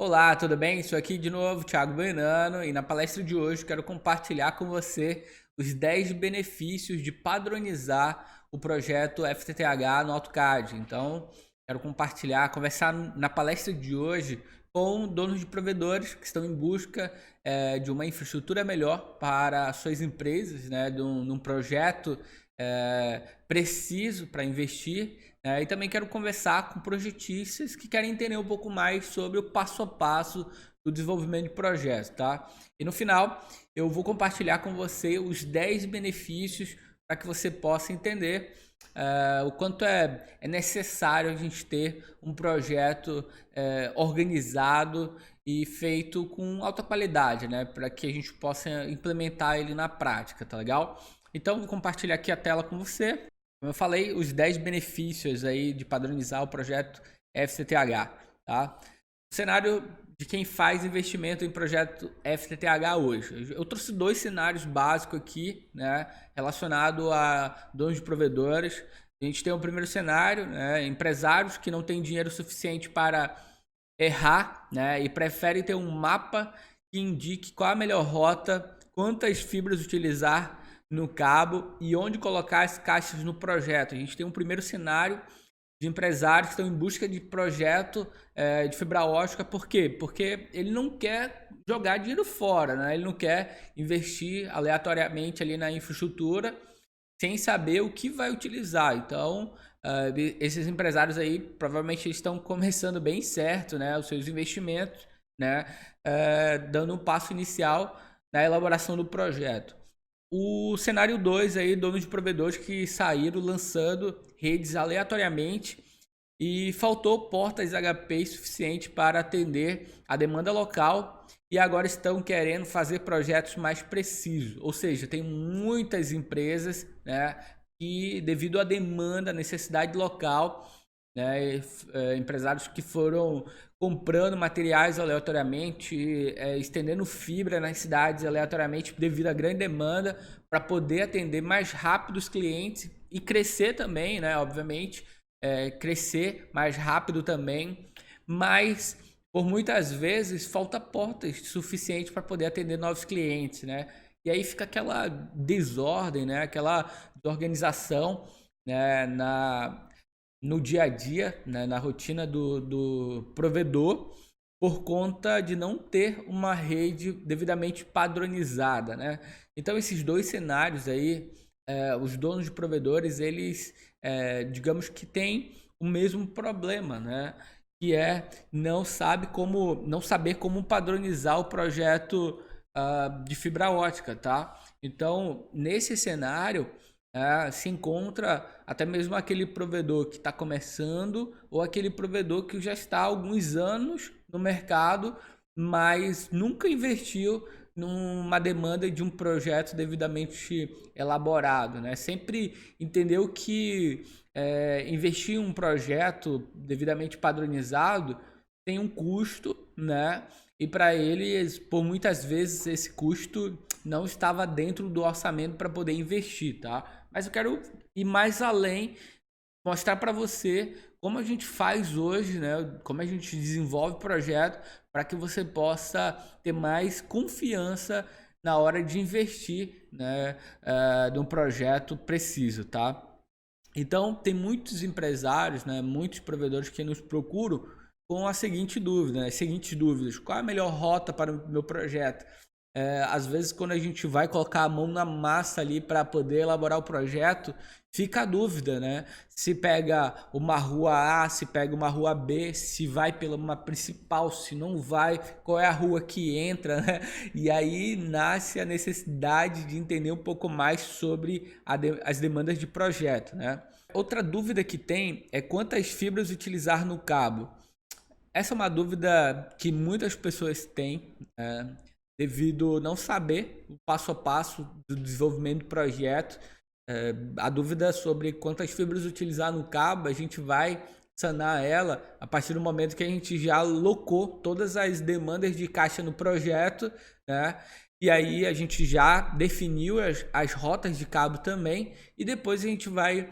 Olá, tudo bem? Sou aqui de novo, Thiago Buenano, e na palestra de hoje quero compartilhar com você os 10 benefícios de padronizar o projeto FTTH no AutoCAD. Então, quero compartilhar, conversar na palestra de hoje com donos de provedores que estão em busca de uma infraestrutura melhor para suas empresas, né, de um projeto preciso para investir. E também quero conversar com projetistas que querem entender um pouco mais sobre o passo a passo do desenvolvimento de projetos, tá? E no final, eu vou compartilhar com você os 10 benefícios para que você possa entender o quanto é necessário a gente ter um projeto organizado e feito com alta qualidade, né? Para que a gente possa implementar ele na prática, tá legal? Então, vou compartilhar aqui a tela com você. Como eu falei, os 10 benefícios aí de padronizar o projeto FTTH, tá? O cenário de quem faz investimento em projeto FTTH hoje. Eu trouxe dois cenários básicos aqui, né, relacionado a donos de provedores. A gente tem o primeiro cenário, né, empresários que não têm dinheiro suficiente para errar, né, e preferem ter um mapa que indique qual a melhor rota, quantas fibras utilizar no cabo e onde colocar as caixas no projeto. A gente tem um primeiro cenário de empresários que estão em busca de projeto de fibra ótica. Por quê? Porque ele não quer jogar dinheiro fora, né? Ele não quer investir aleatoriamente ali na infraestrutura sem saber o que vai utilizar. Então, esses empresários aí provavelmente estão começando bem certo, né, os seus investimentos, né, dando um passo inicial na elaboração do projeto. O cenário 2 aí, donos de provedores que saíram lançando redes aleatoriamente e faltou portas HP suficiente para atender a demanda local e agora estão querendo fazer projetos mais precisos. Ou seja, tem muitas empresas, né, que devido à demanda, à necessidade local, né, empresários que foram comprando materiais aleatoriamente, estendendo fibra nas cidades aleatoriamente devido à grande demanda para poder atender mais rápido os clientes e crescer também, né? Obviamente, crescer mais rápido também, mas por muitas vezes falta portas suficientes para poder atender novos clientes, né? E aí fica aquela desordem, né? Aquela desorganização, né? No dia a dia, né, na rotina do provedor, por conta de não ter uma rede devidamente padronizada, né? Então, esses dois cenários aí, os donos de provedores, eles, digamos que têm o mesmo problema, né? Que é não saber como padronizar o projeto de fibra ótica, tá? Então, nesse cenário, se encontra até mesmo aquele provedor que está começando ou aquele provedor que já está há alguns anos no mercado, mas nunca investiu numa demanda de um projeto devidamente elaborado, né? Sempre entendeu que investir em um projeto devidamente padronizado tem um custo, né? E para eles, por muitas vezes, esse custo não estava dentro do orçamento para poder investir, tá? Mas eu quero ir mais além, mostrar para você como a gente faz hoje, né? Como a gente desenvolve projeto para que você possa ter mais confiança na hora de investir, né? Num projeto preciso, tá? Então, tem muitos empresários, né? Muitos provedores que nos procuram com a seguinte dúvida, né? As seguintes dúvidas: qual é a melhor rota para o meu projeto? Às vezes, quando a gente vai colocar a mão na massa ali para poder elaborar o projeto, fica a dúvida, né? Se pega uma rua A, se pega uma rua B, se vai pela uma principal, se não vai, qual é a rua que entra, né? E aí nasce a necessidade de entender um pouco mais sobre as demandas de projeto, né? Outra dúvida que tem é quantas fibras utilizar no cabo. Essa é uma dúvida que muitas pessoas têm, devido não saber o passo a passo do desenvolvimento do projeto. A dúvida sobre quantas fibras utilizar no cabo, a gente vai sanar ela a partir do momento que a gente já alocou todas as demandas de caixa no projeto, né? E aí a gente já definiu as rotas de cabo também, e depois a gente vai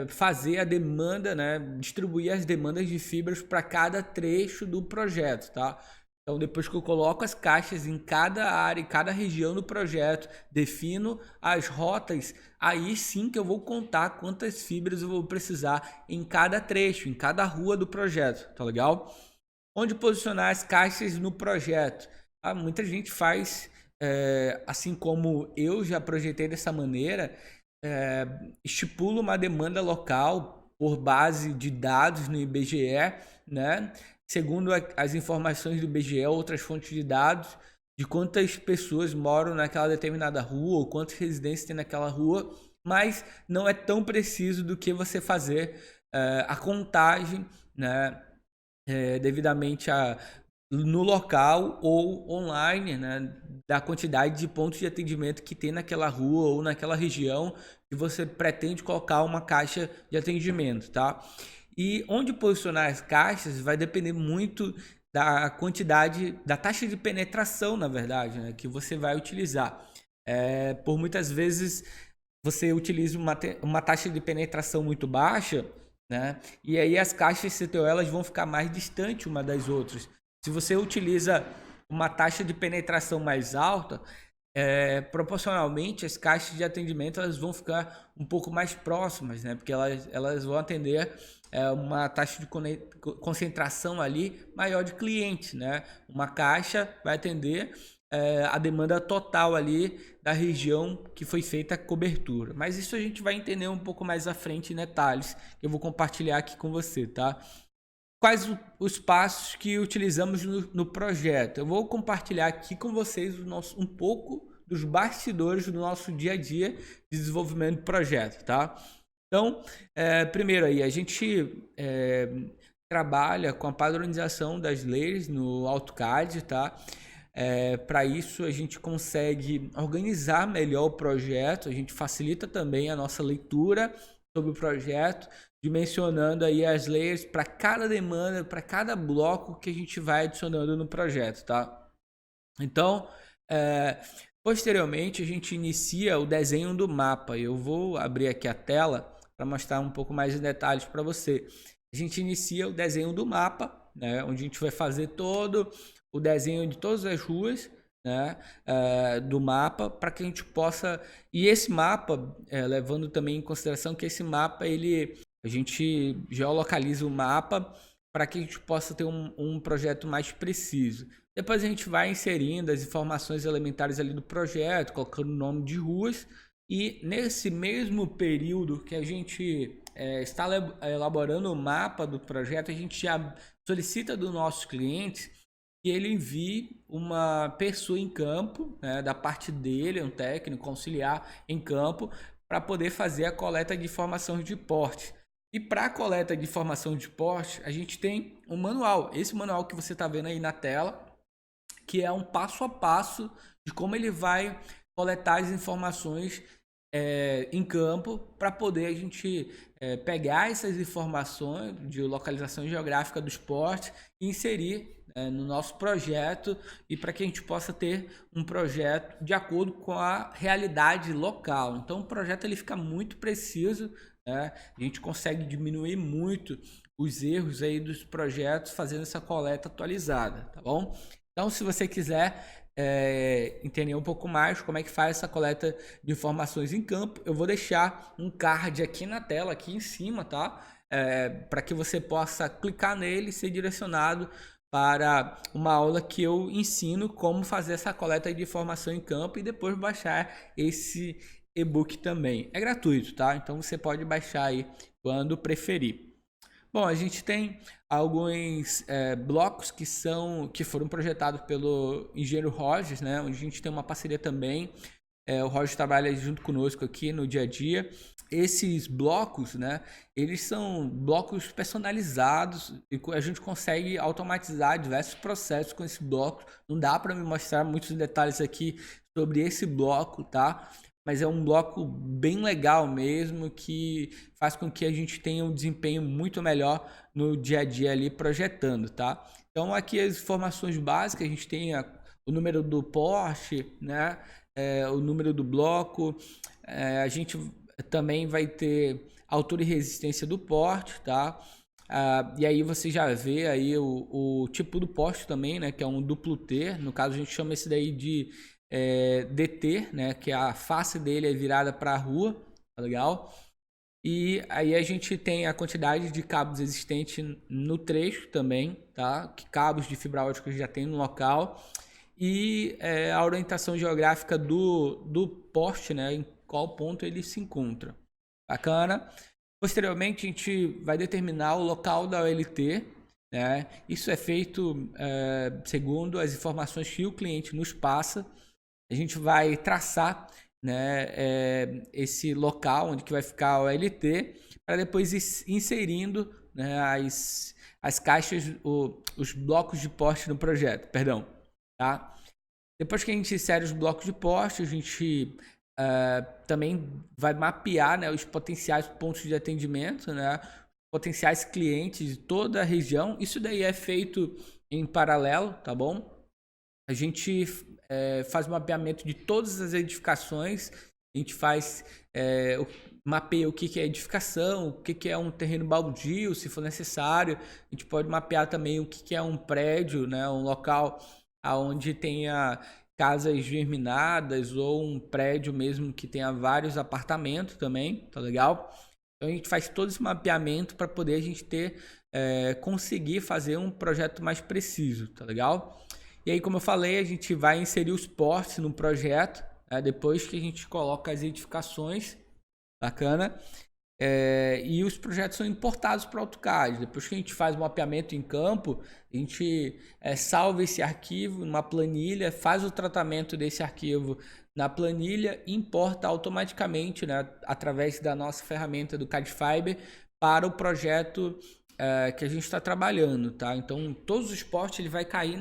fazer a demanda, né, distribuir as demandas de fibras para cada trecho do projeto, tá? Então, depois que eu coloco as caixas em cada área, em cada região do projeto, defino as rotas, aí sim que eu vou contar quantas fibras eu vou precisar em cada trecho, em cada rua do projeto, tá legal? Onde posicionar as caixas no projeto? Muita gente faz, assim como eu já projetei dessa maneira, estipula uma demanda local por base de dados no IBGE, né? Segundo as informações do IBGE, outras fontes de dados, de quantas pessoas moram naquela determinada rua ou quantas residências tem naquela rua, mas não é tão preciso do que você fazer a contagem, né? Devidamente no local ou online, né, da quantidade de pontos de atendimento que tem naquela rua ou naquela região que você pretende colocar uma caixa de atendimento, tá? E onde posicionar as caixas vai depender muito da quantidade, da taxa de penetração, na verdade, né, que você vai utilizar. Por muitas vezes você utiliza uma taxa de penetração muito baixa, né? E aí as caixas CTO elas vão ficar mais distantes uma das outras. Se você utiliza uma taxa de penetração mais alta, proporcionalmente as caixas de atendimento elas vão ficar um pouco mais próximas, né? Porque elas vão atender uma taxa de concentração ali maior de clientes, né? Uma caixa vai atender a demanda total ali da região que foi feita a cobertura. Mas isso a gente vai entender um pouco mais à frente em detalhes, que eu vou compartilhar aqui com você, tá? Quais os passos que utilizamos no projeto? Eu vou compartilhar aqui com vocês um pouco dos bastidores do nosso dia a dia de desenvolvimento do projeto, tá? Então, primeiro aí, a gente trabalha com a padronização das layers no AutoCAD, tá? Para isso a gente consegue organizar melhor o projeto, a gente facilita também a nossa leitura sobre o projeto, dimensionando aí as layers para cada demanda, para cada bloco que a gente vai adicionando no projeto, tá? Então, posteriormente a gente inicia o desenho do mapa. Eu vou abrir aqui a tela para mostrar um pouco mais de detalhes para você. A gente inicia o desenho do mapa, né, onde a gente vai fazer todo o desenho de todas as ruas, né, do mapa, para que a gente possa... E esse mapa, levando também em consideração que esse mapa, a gente geolocaliza o mapa para que a gente possa ter um projeto mais preciso. Depois a gente vai inserindo as informações elementares ali do projeto, colocando o nome de ruas, e nesse mesmo período que a gente está elaborando o mapa do projeto, a gente já solicita do nosso cliente que ele envie uma pessoa em campo, né, da parte dele, um técnico auxiliar em campo, para poder fazer a coleta de informações de porte. E para a coleta de informação de porte, a gente tem um manual. Esse manual que você está vendo aí na tela, que é um passo a passo de como ele vai coletar as informações em campo para poder a gente pegar essas informações de localização geográfica do esporte e inserir no nosso projeto e para que a gente possa ter um projeto de acordo com a realidade local. Então o projeto ele fica muito preciso, né? A gente consegue diminuir muito os erros aí dos projetos fazendo essa coleta atualizada, tá bom? Então se você quiser entender um pouco mais como é que faz essa coleta de informações em campo, eu vou deixar um card aqui na tela, aqui em cima, tá? Para que você possa clicar nele e ser direcionado para uma aula que eu ensino como fazer essa coleta de informação em campo e depois baixar esse e-book também. É gratuito, tá? Então você pode baixar aí quando preferir. Bom, a gente tem alguns blocos que foram projetados pelo engenheiro Rogers, né? Onde a gente tem uma parceria também. O Rogers trabalha junto conosco aqui no dia a dia. Esses blocos, né? Eles são blocos personalizados e a gente consegue automatizar diversos processos com esse bloco. Não dá para me mostrar muitos detalhes aqui sobre esse bloco, tá? Mas é um bloco bem legal mesmo, que faz com que a gente tenha um desempenho muito melhor no dia a dia ali projetando, tá? Então aqui as informações básicas, a gente tem o número do porte, né? O número do bloco, a gente também vai ter altura e resistência do porte, tá? E aí você já vê aí o tipo do poste também, né? Que é um duplo T. No caso, a gente chama esse daí de DT, né? Que a face dele é virada para a rua, tá legal? E aí a gente tem a quantidade de cabos existente no trecho também, tá? Que cabos de fibra ótica já tem no local. E a orientação geográfica do poste, né? Em qual ponto ele se encontra. Bacana? Posteriormente, a gente vai determinar o local da OLT, né? Isso é feito segundo as informações que o cliente nos passa. A gente vai traçar, né, esse local onde que vai ficar a OLT para depois ir inserindo, né, as caixas, os blocos de poste no projeto, perdão, tá? Depois que a gente insere os blocos de poste, a gente também vai mapear, né, os potenciais pontos de atendimento, né, potenciais clientes de toda a região. Isso daí é feito em paralelo, tá bom? A gente faz o mapeamento de todas as edificações, a gente faz, mapeia o que é edificação, o que é um terreno baldio, se for necessário. A gente pode mapear também o que é um prédio, né, um local onde tenha casas germinadas ou um prédio mesmo que tenha vários apartamentos também, tá legal? Então a gente faz todo esse mapeamento para poder a gente conseguir fazer um projeto mais preciso, tá legal? E aí, como eu falei, a gente vai inserir os portes no projeto, né, depois que a gente coloca as edificações, bacana? E os projetos são importados para o AutoCAD. Depois que a gente faz o mapeamento em campo, a gente salva esse arquivo numa planilha, faz o tratamento desse arquivo na planilha e importa automaticamente, né, através da nossa ferramenta do CAD Fiber para o projeto que a gente está trabalhando, tá? Então, todos os portes ele vai cair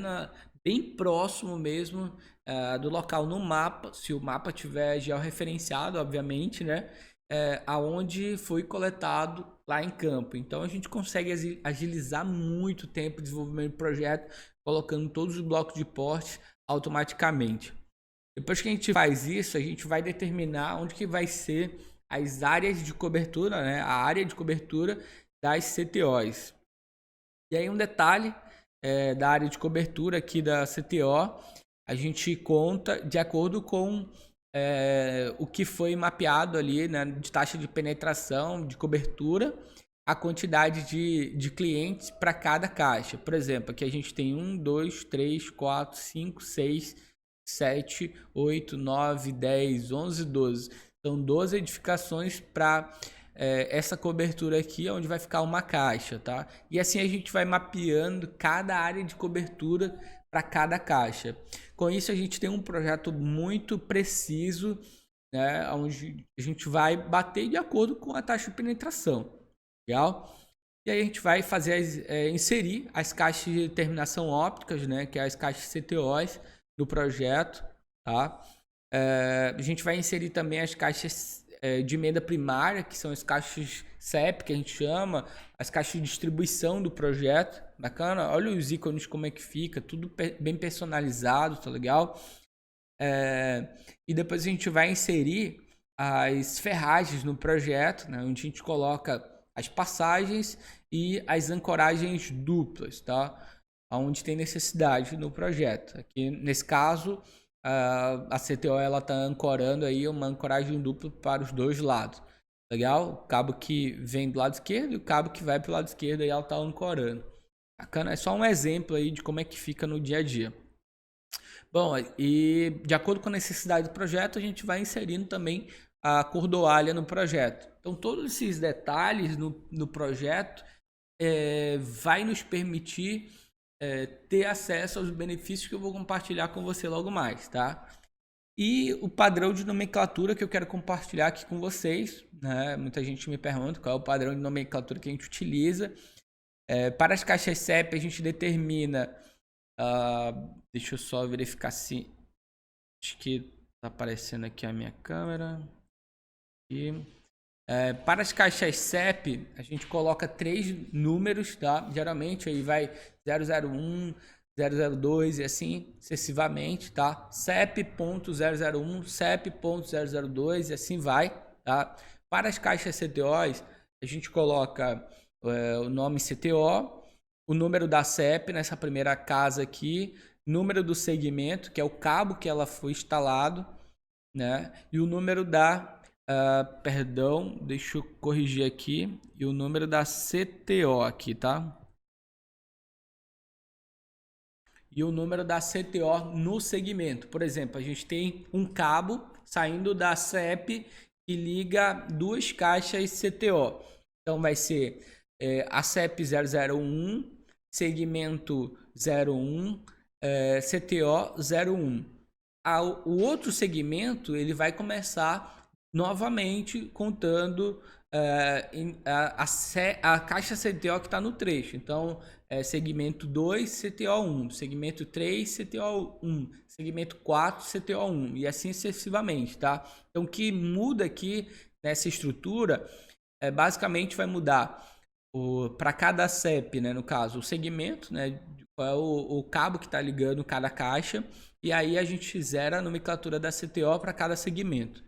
bem próximo mesmo do local no mapa, se o mapa tiver georreferenciado, obviamente, né? Aonde foi coletado lá em campo. Então a gente consegue agilizar muito o tempo de desenvolvimento do projeto, colocando todos os blocos de porte automaticamente. Depois que a gente faz isso, a gente vai determinar onde que vai ser as áreas de cobertura, né? A área de cobertura das CTOs. E aí um detalhe da área de cobertura aqui da CTO, a gente conta de acordo com o que foi mapeado ali, né, de taxa de penetração, de cobertura, a quantidade de clientes para cada caixa. Por exemplo, aqui a gente tem 1, 2, 3, 4, 5, 6, 7, 8, 9, 10, 11, 12. São 12 edificações para essa cobertura aqui, onde vai ficar uma caixa, tá? E assim a gente vai mapeando cada área de cobertura para cada caixa. Com isso a gente tem um projeto muito preciso, né, onde a gente vai bater de acordo com a taxa de penetração, legal? E aí a gente vai fazer inserir as caixas de terminação ópticas, né, que é as caixas CTOs do projeto, tá? A gente vai inserir também as caixas de emenda primária, que são as caixas CEP, que a gente chama, as caixas de distribuição do projeto, bacana? Olha os ícones como é que fica, tudo bem personalizado, tá legal? E depois a gente vai inserir as ferragens no projeto, né, onde a gente coloca as passagens e as ancoragens duplas, tá? Onde tem necessidade no projeto. Aqui, nesse caso, a CTO ela está ancorando aí uma ancoragem dupla para os dois lados. Legal? O cabo que vem do lado esquerdo e o cabo que vai para o lado esquerdo aí ela está ancorando. Bacana? É só um exemplo aí de como é que fica no dia a dia. Bom, e de acordo com a necessidade do projeto, a gente vai inserindo também a cordoalha no projeto. Então, todos esses detalhes no projeto vai nos permitir ter acesso aos benefícios que eu vou compartilhar com você logo mais, tá? E o padrão de nomenclatura que eu quero compartilhar aqui com vocês, né? Muita gente me pergunta qual é o padrão de nomenclatura que a gente utiliza. Para as caixas CEP, a gente determina... deixa eu só verificar se... Acho que tá aparecendo aqui a minha câmera. E... para as caixas CEP, a gente coloca 3 números, tá? Geralmente aí vai 001, 002 e assim sucessivamente, tá? CEP.001, CEP.002 e assim vai, tá? Para as caixas CTOs, a gente coloca o nome CTO, o número da CEP nessa primeira casa aqui, número do segmento, que é o cabo que ela foi instalado, né? E o número da, perdão, deixa eu corrigir aqui, e o número da CTO aqui, tá? E o número da CTO no segmento. Por exemplo, a gente tem um cabo saindo da CEP que liga duas caixas CTO. Então vai ser a CEP 001, segmento 01, CTO 01. O outro segmento ele vai começar novamente contando a caixa CTO que está no trecho. Então, segmento 2, CTO1, segmento 3, CTO1, segmento 4, CTO1 e assim sucessivamente, tá? Então, o que muda aqui nessa estrutura basicamente vai mudar para cada CEP, né, no caso, o segmento, né, qual é o cabo que está ligando cada caixa, e aí a gente zera a nomenclatura da CTO para cada segmento.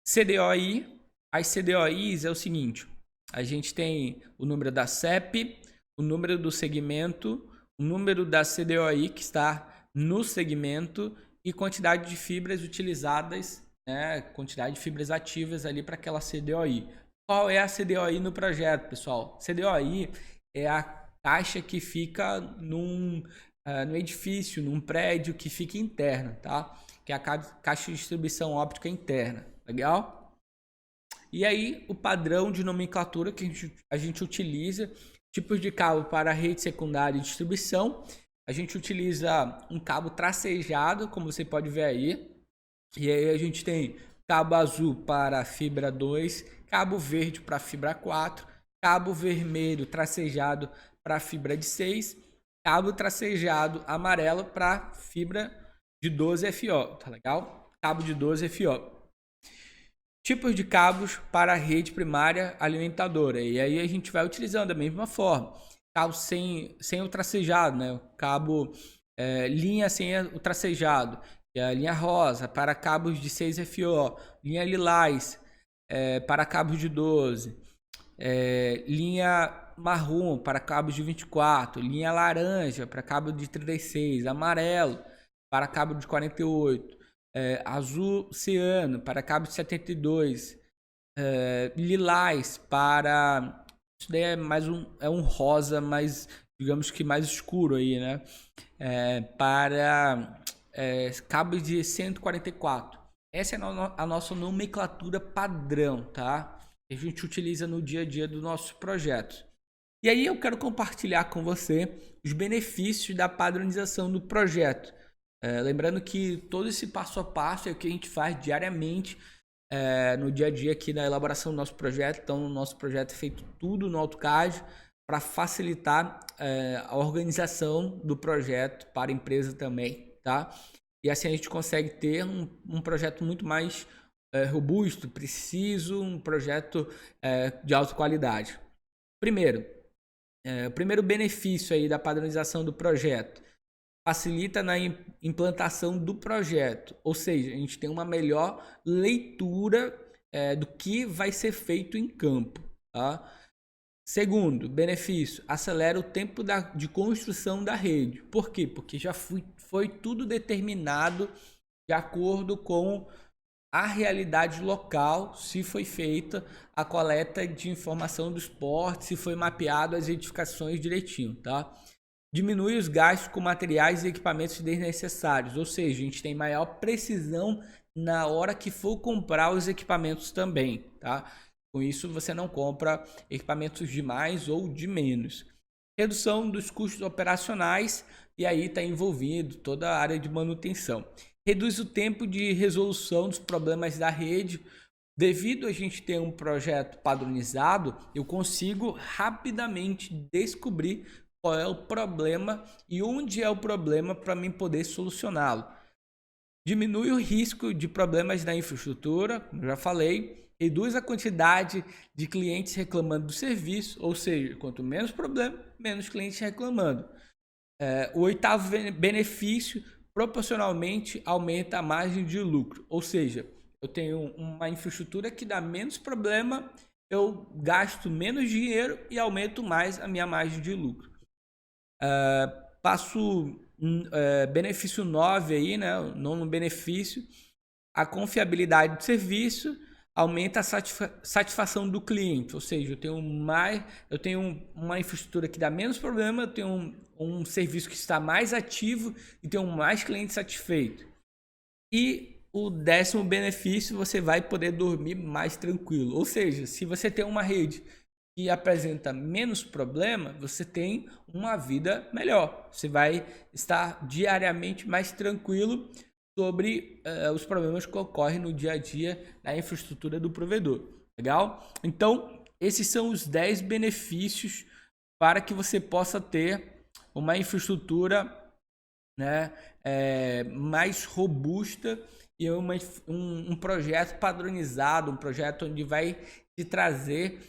CDOI, as CDOIs é o seguinte, a gente tem o número da CEP, o número do segmento, o número da CDOI que está no segmento e quantidade de fibras utilizadas, né, quantidade de fibras ativas ali para aquela CDOI. Qual é a CDOI no projeto, pessoal? CDOI é a caixa que fica num edifício, num prédio que fica interno, tá? Que é a caixa de distribuição óptica interna, legal? E aí, o padrão de nomenclatura que a gente utiliza, tipos de cabo para rede secundária e distribuição, a gente utiliza um cabo tracejado, como você pode ver aí, e aí a gente tem cabo azul para fibra 2, cabo verde para fibra 4, cabo vermelho tracejado para fibra de 6, cabo tracejado amarelo para fibra de 12 FO, tá legal? Cabo de 12 FO. Tipos de cabos para a rede primária alimentadora, e aí a gente vai utilizando da mesma forma. Cabo sem o tracejado, né? Cabo linha sem o tracejado, que é a linha rosa para cabos de 6 FO, linha lilás para cabos de 12, linha marrom para cabos de 24, linha laranja para cabo de 36, amarelo para cabo de 48, azul ciano para cabo de 72, lilás para... Isso daí é mais um rosa, mais, digamos que mais escuro aí, né? Para cabos de 144. Essa é a nossa nomenclatura padrão, tá? Que a gente utiliza no dia a dia do nosso projeto. E aí eu quero compartilhar com você os benefícios da padronização do projeto. Lembrando que todo esse passo a passo é o que a gente faz diariamente no dia a dia aqui na elaboração do nosso projeto. Então, o nosso projeto é feito tudo no AutoCAD para facilitar a organização do projeto para a empresa também, tá? E assim a gente consegue ter um projeto muito mais robusto, preciso, um projeto de alta qualidade. O primeiro benefício aí da padronização do projeto: facilita na implantação do projeto, ou seja, a gente tem uma melhor leitura do que vai ser feito em campo, tá? Segundo benefício: acelera o tempo de construção da rede. Por quê? Porque já foi tudo determinado de acordo com a realidade local, se foi feita a coleta de informação dos portos, se foi mapeado as edificações direitinho, tá? Diminui os gastos com materiais e equipamentos desnecessários, ou seja, a gente tem maior precisão na hora que for comprar os equipamentos também, tá? Com isso você não compra equipamentos de mais ou de menos. Redução dos custos operacionais, e aí está envolvido toda a área de manutenção. Reduz o tempo de resolução dos problemas da rede. Devido a gente ter um projeto padronizado, eu consigo rapidamente descobrir qual é o problema e onde é o problema para mim poder solucioná-lo. Diminui o risco de problemas na infraestrutura, como já falei. Reduz a quantidade de clientes reclamando do serviço, ou seja, quanto menos problema, menos clientes reclamando. O oitavo benefício: proporcionalmente aumenta a margem de lucro, ou seja, eu tenho uma infraestrutura que dá menos problema eu gasto menos dinheiro e aumento mais a minha margem de lucro. Passo benefício 9 aí, né? O nono benefício, a confiabilidade do serviço aumenta a satisfação do cliente, ou seja, eu tenho uma infraestrutura que dá menos problema, eu tenho um serviço que está mais ativo e tenho mais clientes satisfeitos. E o 10º benefício, você vai poder dormir mais tranquilo, ou seja, se você tem uma rede que apresenta menos problema, você tem uma vida melhor. Você vai estar diariamente mais tranquilo sobre os problemas que ocorrem no dia a dia na infraestrutura do provedor. Legal? Então, esses são os 10 benefícios para que você possa ter uma infraestrutura, né, mais robusta e um projeto padronizado, um projeto onde vai te trazer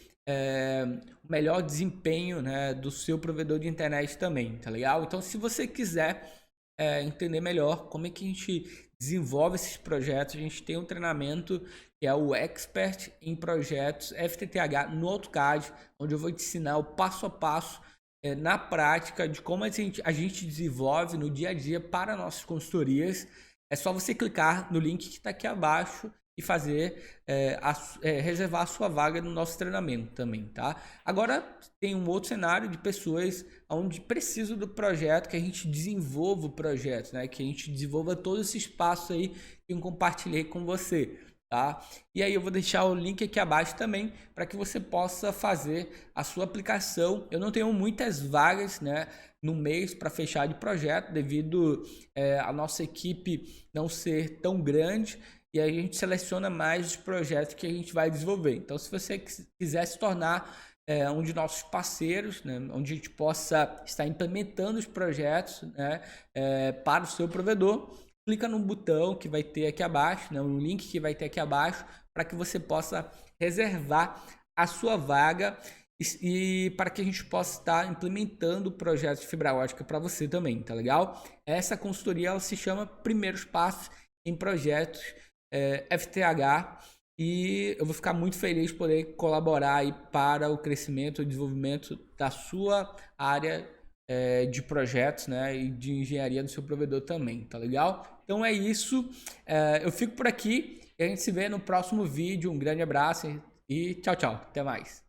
o melhor desempenho, né, do seu provedor de internet também, tá legal? Então, se você quiser entender melhor como é que a gente desenvolve esses projetos, a gente tem um treinamento que é o Expert em Projetos FTTH no AutoCAD, onde eu vou te ensinar o passo a passo na prática de como a gente desenvolve no dia a dia para nossas consultorias. É só você clicar no link que está aqui abaixo e fazer reservar a sua vaga no nosso treinamento também, tá? Agora tem um outro cenário de pessoas onde precisam do projeto, que a gente desenvolva o projeto, né? Que a gente desenvolva todo esse espaço aí que eu compartilhei com você, tá? E aí eu vou deixar o link aqui abaixo também para que você possa fazer a sua aplicação. Eu não tenho muitas vagas, né, no mês para fechar de projeto, devido a nossa equipe não ser tão grande, e aí a gente seleciona mais os projetos que a gente vai desenvolver. Então, se você quiser se tornar um de nossos parceiros, né, onde a gente possa estar implementando os projetos, né, para o seu provedor, clica no botão que vai ter aqui abaixo, né, no link que vai ter aqui abaixo, para que você possa reservar a sua vaga e para que a gente possa estar implementando projetos de fibra ótica para você também, tá legal? Essa consultoria ela se chama Primeiros Passos em Projetos FTTH, e eu vou ficar muito feliz de poder colaborar aí para o crescimento e desenvolvimento da sua área de projetos, né, e de engenharia do seu provedor também, tá legal? Então é isso, eu fico por aqui e a gente se vê no próximo vídeo. Um grande abraço e tchau, tchau, até mais.